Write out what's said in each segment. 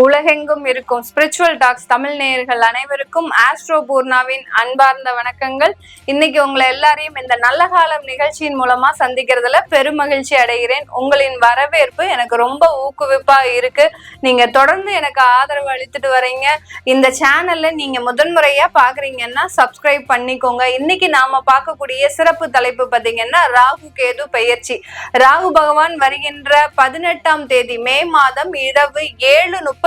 உலகெங்கும் இருக்கும் spiritual tax Tamil நேயர்கள் அனைவருக்கும் ஆஸ்ட்ரோ பூர்ணாவின் அன்பார்ந்த வணக்கங்கள். இன்னைக்கு உங்களை எல்லாரையும் இந்த நல்ல காலம் நிகழ்ச்சியின் மூலமா சந்திக்கிறதுல பெருமகிழ்ச்சி அடைகிறேன். உங்களின் வரவேற்பு எனக்கு ரொம்ப ஊக்குவிப்பா இருக்கு. நீங்க தொடர்ந்து எனக்கு ஆதரவு அளித்துட்டு வரீங்க. இந்த சேனல்ல நீங்க முதன்முறையா பாக்குறீங்கன்னா சப்ஸ்கிரைப் பண்ணிக்கோங்க. இன்னைக்கு நாம பார்க்கக்கூடிய சிறப்பு தலைப்பு பாத்தீங்கன்னா ராகு கேது பெயர்ச்சி. ராகு பகவான் வருகின்ற 18ஆம் தேதி மே மாதம் இரவு 7:36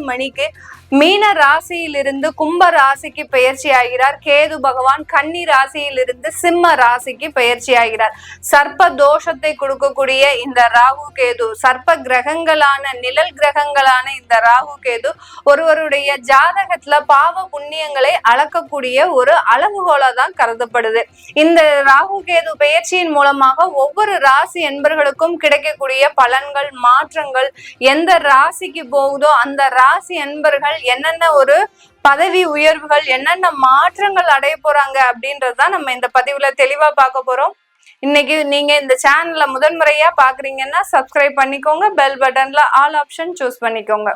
மணிக்கு மீன ராசியிலிருந்து கும்ப ராசிக்கு பெயர்ச்சி ஆகிறார். கேது பகவான் கன்னி ராசியிலிருந்து சிம்ம ராசிக்கு பெயர்ச்சி ஆகிறார். சர்ப்ப தோஷத்தை கொடுக்கக்கூடிய இந்த ராகு கேது, சர்ப்ப கிரகங்களான நிழல் கிரகங்களான இந்த ராகு கேது ஒருவருடைய ஜாதகத்துல பாவ புண்ணியங்களை அளக்கக்கூடிய ஒரு அளவுகோலா தான் கருதப்படுது. இந்த ராகு கேது பெயர்ச்சியின் மூலமாக ஒவ்வொரு ராசி என்பர்களுக்கும் கிடைக்கக்கூடிய பலன்கள், மாற்றங்கள், எந்த ராசிக்கு போகுதோ அந்த ராசி என்பர்கள் என்னென்ன ஒரு பதவி உயர்வுகள், என்னென்ன மாற்றங்கள் அடைய போறாங்க அப்படின்றதுதான் நம்ம இந்த பதிவுல தெளிவா பார்க்க போறோம். இன்னைக்கு நீங்க இந்த சேனல்ல முதன்முறையா பாக்குறீங்கன்னா சப்ஸ்கிரைப் பண்ணிக்கோங்க. பெல் பட்டன்ல ஆல் ஆப்ஷன் சூஸ் பண்ணிக்கோங்க.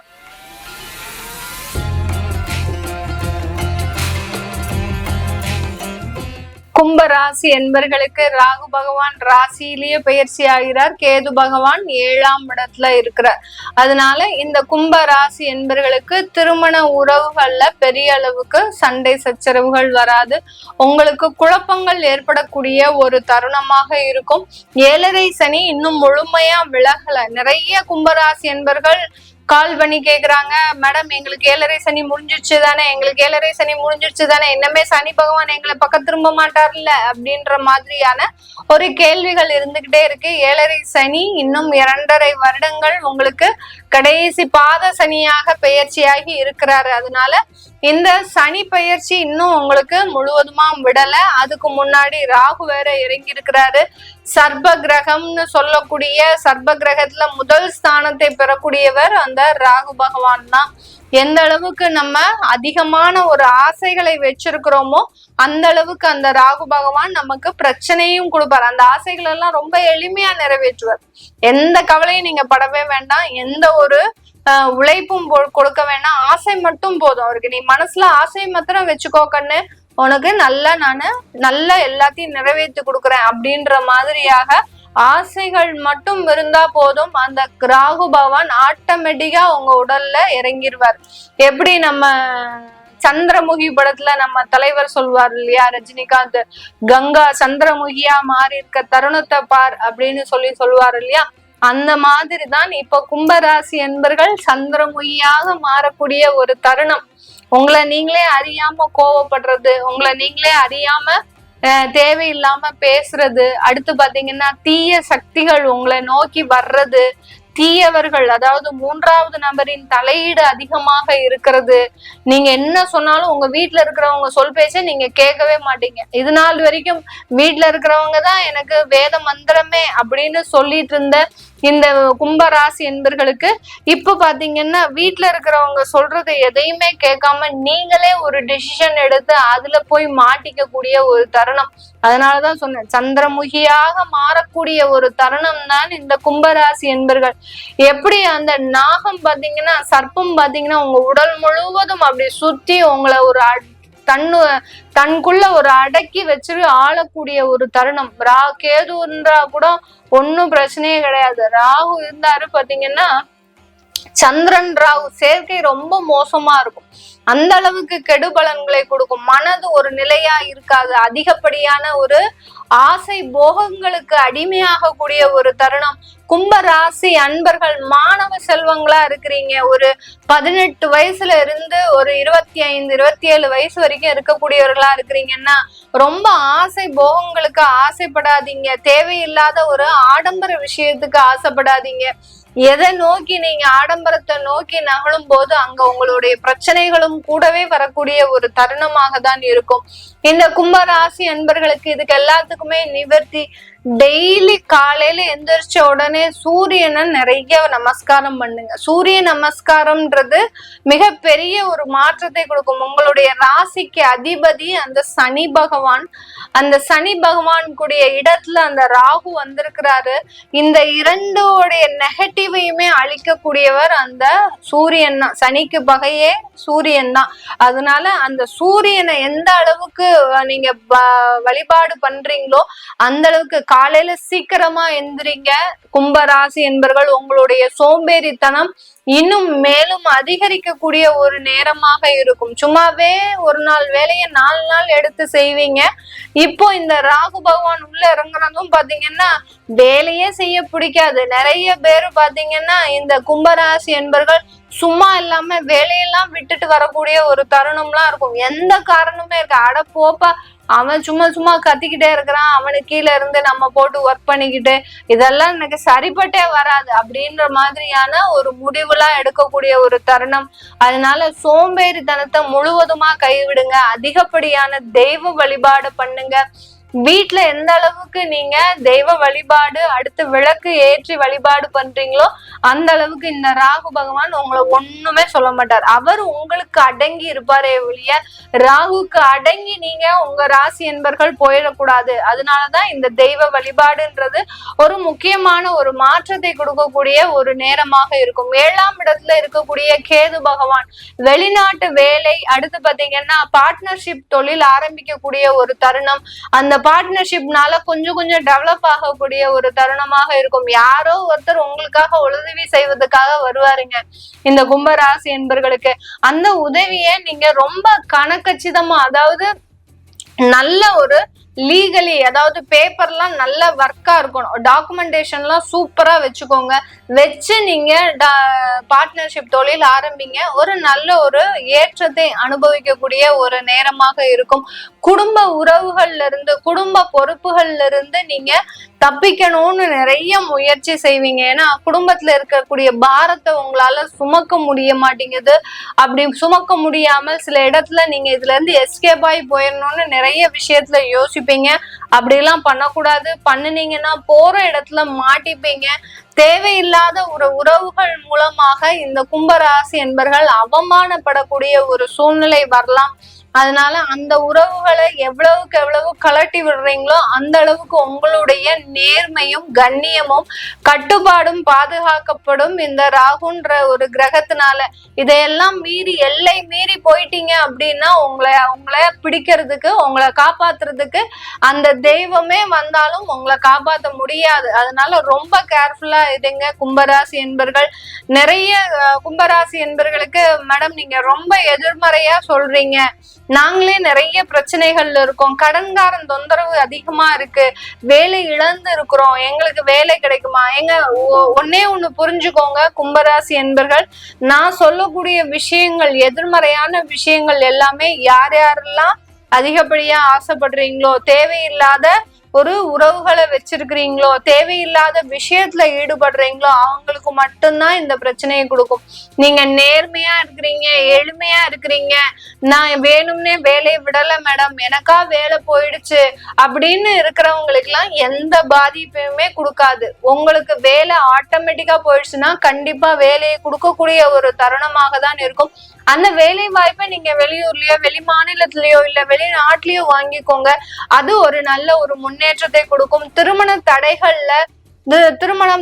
கும்ப ராசி என்பர்களுக்கு ராகு பகவான் ராசியிலேயே பயிற்சி ஆகிறார். கேது பகவான் 7ஆம் இடத்துல இருக்கிறார். அதனால இந்த கும்ப ராசி என்பர்களுக்கு திருமண உறவுகள்ல பெரிய அளவுக்கு சண்டை சச்சரவுகள் வராது. உங்களுக்கு குழப்பங்கள் ஏற்படக்கூடிய ஒரு தருணமாக இருக்கும். 7.5 சனி இன்னும் முழுமையா விலகல. நிறைய கும்பராசி என்பர்கள் கால் பண்ணி கேக்குறாங்க, மேடம் எங்களுக்கு 7.5 சனி முடிஞ்சிருச்சு தானே, எங்களுக்கு 7.5 சனி முடிஞ்சிருச்சு தானே, இன்னமே சனி பகவான் எங்களை பக்கம் திரும்ப மாட்டார்ல அப்படின்ற மாதிரியான ஒரு கேள்விகள் இருந்துகிட்டே இருக்கு. 7.5 சனி இன்னும் 2.5 வருடங்கள் உங்களுக்கு கடைசி பாத சனியாக பெயர்ச்சியாகி இருக்கிறாரு. அதனால இந்த சனி பெயர்ச்சி இன்னும் உங்களுக்கு முழுவதுமா விடல. அதுக்கு முன்னாடி ராகு வேற இறங்கி இருக்கிறாரு. சர்ப்ப கிரகம்னு சொல்லக்கூடிய சர்ப்ப கிரகத்துல முதல் ஸ்தானத்தை பெறக்கூடியவர் அந்த ராகு பகவான் தான். எந்த அளவுக்கு நம்ம அதிகமான ஒரு ஆசைகளை வச்சிருக்கிறோமோ அந்த அளவுக்கு அந்த ராகு பகவான் நமக்கு பிரச்சனையும் கொடுப்பார். அந்த ஆசைகள் எல்லாம் ரொம்ப எளிமையா நிறைவேற்றுவார். எந்த கவலையும் நீங்க படவே வேண்டாம், எந்த ஒரு உழைப்பும் கொடுக்க வேண்டாம். ஆசை மட்டும் போதும் அவருக்கு. நீ மனசுல ஆசை மாத்திரம் வச்சுக்கோ கண்ணு, உனக்கு நல்ல எல்லாத்தையும் நிறைவேற்றி கொடுக்குறேன் அப்படின்ற மாதிரியாக ஆசைகள் மட்டும் இருந்தா போதும். அந்த ராகு பகவான் ஆட்டோமேட்டிக்கா உங்க உடல்ல இறங்கிடுவார். எப்படி நம்ம சந்திரமுகி படத்துல நம்ம தலைவர் சொல்வார் இல்லையா, ரஜினிகாந்த், கங்கா சந்திரமுகியா மாறி இருக்க தருணத்தை பார் அப்படின்னு சொல்லுவார் இல்லையா, அந்த மாதிரி தான் இப்ப கும்பராசி என்பர்கள் சந்திரமுகியாக மாறக்கூடிய ஒரு தருணம். உங்களை நீங்களே அறியாம கோவப்படுறது, உங்களை நீங்களே அறியாம தேவையில்லாம பேசுறது, அடுத்து பாத்தீங்கன்னா தீய சக்திகள் உங்களை நோக்கி வர்றது, தீயவர்கள் அதாவது 3வது நபரின் தலையீடு அதிகமாக இருக்கிறது. நீங்க என்ன சொன்னாலும் உங்க வீட்டுல இருக்கிறவங்க சொல் பேச்ச நீங்க கேட்கவே மாட்டீங்க. இது நாள் வரைக்கும் வீட்டுல இருக்கிறவங்க தான் எனக்கு வேத மந்திரமே அப்படின்னு சொல்லிட்டு இருந்த இந்த கும்பராசி என்பர்களுக்கு இப்ப பாத்தீங்கன்னா வீட்டுல இருக்கிறவங்க சொல்றது எதையுமே கேட்காம நீங்களே ஒரு டிசிஷன் எடுத்து அதுல போய் மாட்டிக்க கூடிய ஒரு தருணம். அதனாலதான் சொன்னேன், சந்திரமுகியாக மாறக்கூடிய ஒரு தருணம் தான் இந்த கும்பராசி என்பர்கள். எப்படி அந்த நாகம் பாத்தீங்கன்னா, சர்ப்பம் பாத்தீங்கன்னா உங்க உடல் முழுவதும் அப்படி சுத்தி உங்களை ஒரு தன்குள்ள ஒரு அடக்கி வச்சுட்டு ஆளக்கூடிய ஒரு தருணம். கேது இருந்தா கூட ஒன்னும் பிரச்சனையே கிடையாது. ராகு இருந்தாரு பாத்தீங்கன்னா, சந்திரன் ராகு சேர்க்கை ரொம்ப மோசமா இருக்கும். அந்த அளவுக்கு கெடு பலன்களை கொடுக்கும். மனது ஒரு நிலையா இருக்காது. அதிகப்படியான ஒரு ஆசை போகங்களுக்கு அடிமையாக கூடிய ஒரு தருணம். கும்பராசி அன்பர்கள் மாணவ செல்வங்களா இருக்கிறீங்க. ஒரு 18 வயசுல இருந்து ஒரு 25, 27 வயசு வரைக்கும் இருக்கக்கூடியவர்களா இருக்கிறீங்கன்னா ரொம்ப ஆசை போகங்களுக்கு ஆசைப்படாதீங்க. தேவையில்லாத ஒரு ஆடம்பர விஷயத்துக்கு ஆசைப்படாதீங்க. எதை நோக்கி நீங்க ஆடம்பரத்தை நோக்கி நகழும் போது அங்க உங்களுடைய பிரச்சனைகளும் கூடவே வரக்கூடிய ஒரு தருணமாக தான் இருக்கும். இந்த கும்பராசி அன்பர்களுக்கு இதுக்கு எல்லாத்துக்குமே நிவர்த்தி டெய்லி காலையில எந்திரிச்ச உடனே சூரியனை நிறைய நமஸ்காரம் பண்ணுங்க. சூரிய நமஸ்காரம்ன்றது மிகப்பெரிய ஒரு மாற்றத்தை கொடுக்கும். உங்களுடைய ராசிக்கு அதிபதி அந்த சனி பகவான். அந்த சனி பகவான் கூடிய இடத்துல அந்த ராகு வந்திருக்கிறாரு. இந்த இரண்டோடைய நெகட்டிவையுமே அழிக்கக்கூடியவர் அந்த சூரியன் தான். சனிக்கு பகையே சூரியன் தான். அதனால அந்த சூரியனை எந்த அளவுக்கு நீங்க வழிபாடு பண்றீங்களோ அந்த அளவுக்கு காலையில சீக்கிரமா எந்திரிங்க. கும்பராசி என்பர்கள் உங்களுடைய சோம்பேறித்தனம் இன்னும் மேலும் அதிகரிக்கக்கூடிய ஒரு நேரமாக இருக்கும். சும்மாவே ஒரு நாள் வேலையை 4 நாள் எடுத்து செய்வீங்க. இப்போ இந்த ராகு பகவான் உள்ள இறங்குறதும் பாத்தீங்கன்னா வேலையே செய்ய பிடிக்காது. நிறைய பேரு பாத்தீங்கன்னா இந்த கும்பராசி என்பர்கள் சும்மா இல்லாம வேலையெல்லாம் விட்டுட்டு வரக்கூடிய ஒரு தருணம்லாம் இருக்கும். எந்த காரணமே இருக்கு, அட போப்பா அவன் சும்மா சும்மா கத்திக்கிட்டே இருக்கிறான், அவனுக்கு கீழே இருந்து நம்ம போட்டு ஒர்க் பண்ணிக்கிட்டு இதெல்லாம் எனக்கு சரிப்பட்டே வராது அப்படின்ற மாதிரியான ஒரு முடிவுலாம் எடுக்கக்கூடிய ஒரு தருணம். அதனால சோம்பேறித்தனத்தை முழுவதுமா கைவிடுங்க. அதிகப்படியான தெய்வ வழிபாடு பண்ணுங்க. வீட்டுல எந்த அளவுக்கு நீங்க தெய்வ வழிபாடு அடுத்து விளக்கு ஏற்றி வழிபாடு பண்றீங்களோ அந்த அளவுக்கு இந்த ராகு பகவான் உங்களை ஒண்ணுமே சொல்ல மாட்டார். அவர் உங்களுக்கு அடங்கி இருப்பாரே ஒழிய ராகுக்கு அடங்கி நீங்க உங்க ராசி என்பர்கள் போயிடக்கூடாது. அதனாலதான் இந்த தெய்வ வழிபாடுன்றது ஒரு முக்கியமான ஒரு மாற்றத்தை கொடுக்கக்கூடிய ஒரு நேரமாக இருக்கும். 7ஆம் இடத்துல இருக்கக்கூடிய கேது பகவான் வெளிநாட்டு வேலை, அடுத்து பாத்தீங்கன்னா பார்ட்னர்ஷிப் தொழில் ஆரம்பிக்கக்கூடிய ஒரு தருணம். அந்த பார்ட்னர்ஷிப்னால கொஞ்சம் கொஞ்சம் டெவலப் ஆகக்கூடிய ஒரு தருணமாக இருக்கும். யாரோ ஒருத்தர் உங்களுக்காக உதவி செய்வதற்காக வருவாருங்க இந்த கும்பராசி என்பர்களுக்கு. அந்த உதவியை நீங்க ரொம்ப கணக்கச்சிதமா, அதாவது நல்ல ஒரு லீகலி, அதாவது பேப்பர்லாம் நல்ல ஒர்க்கா இருக்கணும், டாக்குமெண்டேஷன்லாம் சூப்பரா வச்சுக்கோங்க. வச்சு நீங்க பார்ட்னர்ஷிப் தொழில் ஆரம்பிங்க. ஒரு நல்ல ஒரு ஏற்றத்தை அனுபவிக்கக்கூடிய ஒரு நேரமாக இருக்கும். குடும்ப உறவுகள்ல இருந்து, குடும்ப பொறுப்புகள்ல இருந்து நீங்க தப்பிக்கணும்னு நிறைய முயற்சி செய்வீங்க. ஏன்னா குடும்பத்துல இருக்கக்கூடிய பாரத்தை உங்களால சுமக்க முடிய மாட்டேங்குது. அப்படி சுமக்க முடியாமல் சில இடத்துல நீங்க இதுல இருந்து எஸ்கேப் ஆகி போயிடணும்னு நிறைய விஷயத்துல யோசிப்பீங்க. அப்படிலாம் பண்ணக்கூடாது. பண்ணுனீங்கன்னா போற இடத்துல மாட்டிப்பீங்க. தேவையில்லாத ஒரு உறவுகள் மூலமாக இந்த கும்பராசி என்பர்கள் அவமானப்படக்கூடிய ஒரு சூழ்நிலை வரலாம். அதனால அந்த உறவுகளை எவ்வளவுக்கு எவ்வளவு கலட்டி விடுறீங்களோ அந்த அளவுக்கு உங்களுடைய நேர்மையும் கண்ணியமும் கட்டுப்பாடும் பாதுகாக்கப்படும் இந்த ராகுன்ற ஒரு கிரகத்தினால. இதையெல்லாம் மீறி எல்லை மீறி போயிட்டீங்க அப்படின்னா உங்களை பிடிக்கிறதுக்கு, உங்களை காப்பாத்துறதுக்கு அந்த தெய்வமே வந்தாலும் உங்களை காப்பாற்ற முடியாது. அதனால ரொம்ப கேர்ஃபுல்லா இதுங்க கும்பராசி என்பர்கள். நிறைய கும்பராசி என்பர்களுக்கு மேடம் நீங்க ரொம்ப எதிர்மறையா சொல்றீங்க, நாங்களே நிறைய பிரச்சனைகள்ல இருக்கோம், கடன்காரன் தொந்தரவு அதிகமா இருக்கு, வேலை இழந்து இருக்கிறோம், எங்களுக்கு வேலை கிடைக்குமா? ஒன்னே ஒண்ணு புரிஞ்சுக்கோங்க கும்பராசி என்பர்கள், நான் சொல்லக்கூடிய விஷயங்கள் எதிர்மறையான விஷயங்கள் எல்லாமே யார் யாரெல்லாம் அதிகப்படியா ஆசைப்படுறீங்களோ, தேவையில்லாத ஒரு உறவுகளை வச்சிருக்கிறீங்களோ, தேவையில்லாத விஷயத்துல ஈடுபடுறீங்களோ அவங்களுக்கு மட்டும்தான் இந்த பிரச்சனையை கொடுக்கும். நீங்க நேர்மையா இருக்கிறீங்க, எளிமையா இருக்கிறீங்க, நான் வேணும்னே வேலையை விடல மேடம், எனக்கா வேலை போயிடுச்சு அப்படின்னு இருக்கிறவங்களுக்கு எல்லாம் எந்த பாதிப்புமே கொடுக்காது. உங்களுக்கு வேலை ஆட்டோமேட்டிக்கா போயிடுச்சுன்னா கண்டிப்பா வேலையை கொடுக்கக்கூடிய ஒரு தருணமாக தான் இருக்கும். அந்த வேலை வாய்ப்பை நீங்க வெளியூர்லயோ வெளி மாநிலத்திலயோ இல்ல வெளிநாட்டிலயோ வாங்கிக்கோங்க. அது ஒரு நல்ல ஒரு முன்னேற்றத்தை கொடுக்கும். திருமணம்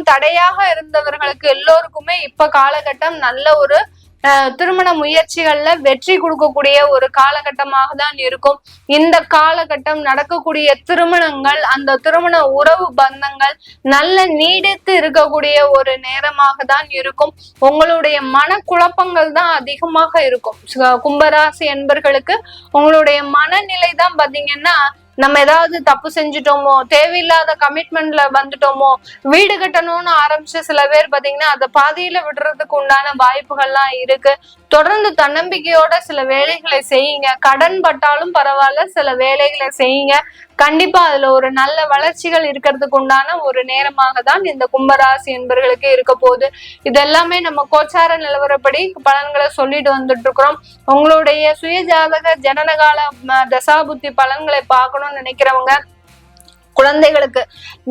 தடையாக இருந்தவர்களுக்கு எல்லோருக்குமே இப்ப காலகட்டம் நல்ல ஒரு திருமண முயற்சிகள்ல வெற்றி கொடுக்கக்கூடிய ஒரு காலகட்டமாக தான் இருக்கும். இந்த காலகட்டம் நடக்கக்கூடிய திருமணங்கள், அந்த திருமண உறவு பந்தங்கள் நல்ல நீடித்து இருக்கக்கூடிய ஒரு நேரமாக தான் இருக்கும். உங்களுடைய மனக்குழப்பங்கள் தான் அதிகமாக இருக்கும். கும்பராசி என்பர்களுக்கு உங்களுடைய மனநிலை தான் பாத்தீங்கன்னா, நம்ம ஏதாவது தப்பு செஞ்சுட்டோமோ, தேவையில்லாத கமிட்மெண்ட்ல வந்துட்டோமோ, வீடு கட்டணும்னு ஆரம்பிச்சு சில பேர் பாத்தீங்கன்னா அதை பாதியில விடுறதுக்கு உண்டான வாய்ப்புகள்லாம் இருக்கு. தொடர்ந்து தன்னம்பிக்கையோட சில வேலைகளை செய்யுங்க. கடன் பட்டாலும் பரவாயில்ல, சில வேலைகளை செய்யுங்க. கண்டிப்பா அதுல ஒரு நல்ல வளர்ச்சிகள் இருக்கிறதுக்கு உண்டான ஒரு நேரமாக தான் இந்த கும்பராசி என்பர்களுக்கு இருக்க போகுது. இதெல்லாமே நம்ம கோச்சார நிலவரப்படி பலன்களை சொல்லிட்டு வந்துட்டு இருக்கிறோம். உங்களுடைய சுய ஜாதக ஜனனகால தசாபுத்தி பலன்களை பார்க்கணும்னு நினைக்கிறவங்க குழந்தைகளுக்கு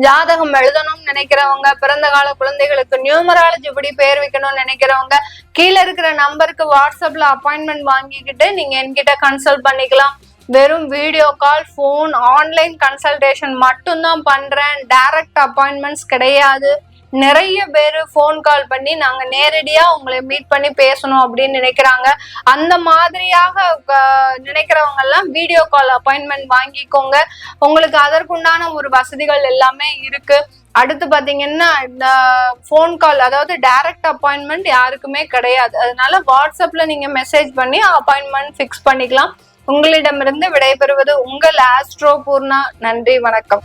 ஜாதகம் எழுதணும்னு நினைக்கிறவங்க, பிறந்த கால குழந்தைகளுக்கு நியூமராலஜி படி பேர் வைக்கணும்னு நினைக்கிறவங்க, கீழே இருக்கிற நம்பருக்கு வாட்ஸ்அப்ல அப்பாயின்மெண்ட் வாங்கிக்கிட்டு நீங்க என்கிட்ட கன்சல்ட் பண்ணிக்கலாம். வெறும் video call, phone, online consultation மட்டும்தான் பண்றேன். டைரக்ட் அப்பாயின்மெண்ட்ஸ் கிடையாது. நிறைய பேர் போன் கால் பண்ணி நாங்க நேரடியா உங்களை மீட் பண்ணி பேசணும் அப்படின்னு நினைக்கிறாங்க. அந்த மாதிரியாக நினைக்கிறவங்க எல்லாம் வீடியோ கால் அப்பாயின்மெண்ட் வாங்கிக்கோங்க. உங்களுக்கு அதற்குண்டான ஒரு வசதிகள் எல்லாமே இருக்கு. அடுத்து பாத்தீங்கன்னா இந்த போன் கால், அதாவது டைரக்ட் அப்பாயின்மெண்ட் யாருக்குமே கிடையாது. அதனால வாட்ஸ்அப்ல நீங்க மெசேஜ் பண்ணி அப்பாயின்மெண்ட் ஃபிக்ஸ் பண்ணிக்கலாம். உங்களிடமிருந்து விடைபெறுவது உங்கள் ஆஸ்ட்ரோ பூர்ணா. நன்றி, வணக்கம்.